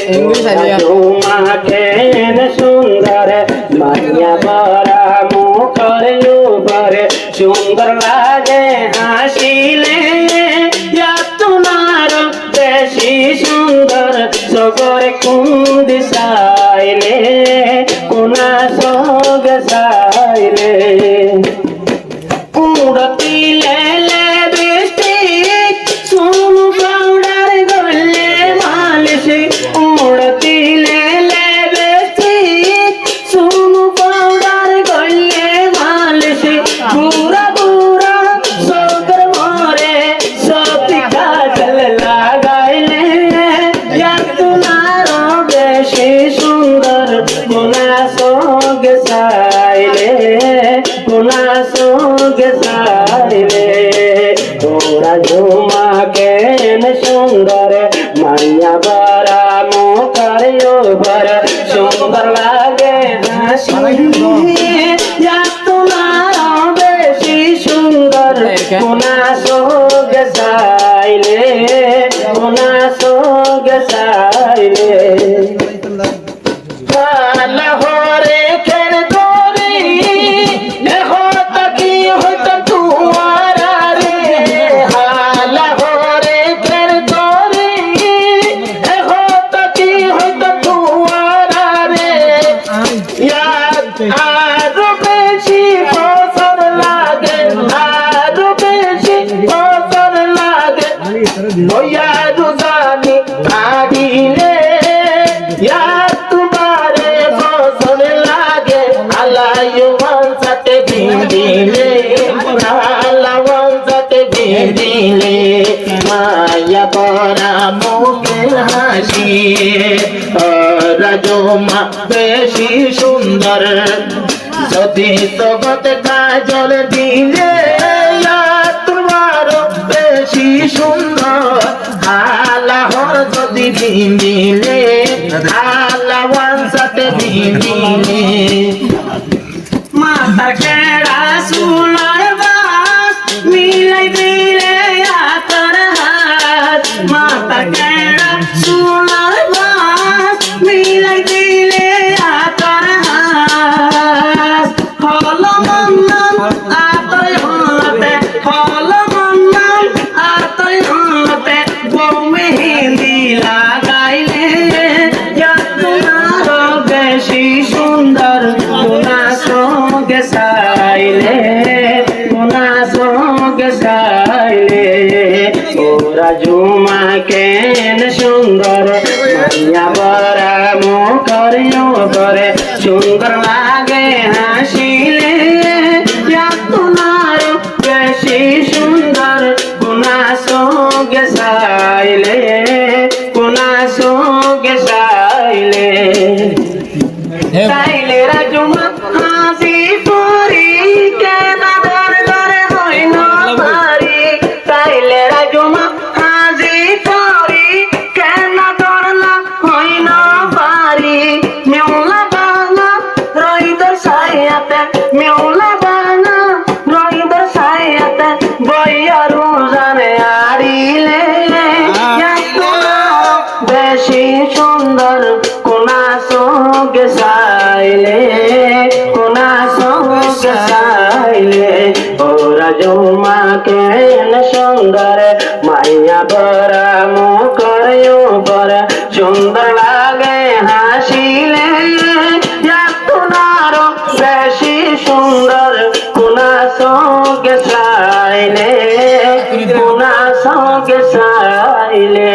তোমাকে সুন্দর মাইয়া বরা মুখর উপরে সুন্দর লাগে হাসিলে তোমার বেশি সুন্দর সগরে কুন্দ সাইলে কোনা সগ সাইলে উড়তি লেলে বৃষ্টি সোনু পাউডার গলে মালিশে উড়তি লেলে বৃষ্টি সোনু পাউডার গলে মালিশে বুড়া বুড়া সগর মরে সতি কাজল লাগাইলে তোমার বেশি সুন্দর কোনা সগ সাইলে কোনা সগ সাইলে তোরা ঝুমাকে সুন্দর মাইয়া বরা মুখর উপর সুন্দর লাগে হাসিলে তোমার বেশি সুন্দর কোনা সগ সাইলে কোনা সগ সাইলে লাহোরে খের দরি দেখো তাকি হইতো তোমার রে লাহোরে খের দরি দেখো তাকি হইতো তোমার রে আরো বেশি ফসল লাগে আরো বেশি ফসল লাগে ওয়া রুজানি আদিলে তোমারে ফসল লাগে আল্লাহ সাথে ভিড়িলে আল্লাহ সাথে ভিড়িলে মায়া বরা মুখের হাসি রাজমা বেশি সুন্দর যদি জগৎ কাজল দিলে তোমার বেশি সুন্দর আল্লাহর যদি ভিড়িলে আল্লাহ সাথে ভিড়িলে মাতার কেড়া সুলার বাস মিলাই দিলে আতর হাত মাতার কেড়া সুলার বাস মিলাই দিলে আতর হাত হল মন্নম আতর হলতে হল মন্নম আতর হলতে বউ মেহেন্দি লাগাইলে তোমার বেশি সুন্দর কোনা সগ সাইলে কোনা সগ সাইলে ওরা ঝুমাকে সুন্দর মাইয়া বরা মুখর উপরে সুন্দর লাগে হাসিলে তোমার বেশি সুন্দর কোনা সগ সাইলে কোনা সগ সাইলে সাইলে রাজুমা হাসি পরি কেন দরে হই না পারি সাইলে রাজুমা হাসি পরি কেন দরলা হই না পারি মেউলা বানা রইদর সায়াতে মেউলা বানা রইদর সায়াতে বইয়া রোজানে আড়িলে বেশি সুন্দর কোনা সগ সাইলে কোনা সগ সাইলে ওরা জুমাকে সুন্দর মাইয়া বরা মুখর উপর সুন্দর লাগে হাসিলে তোমার বেশি সুন্দর কোনা সগ সাইলে কোনা সগ সাইলে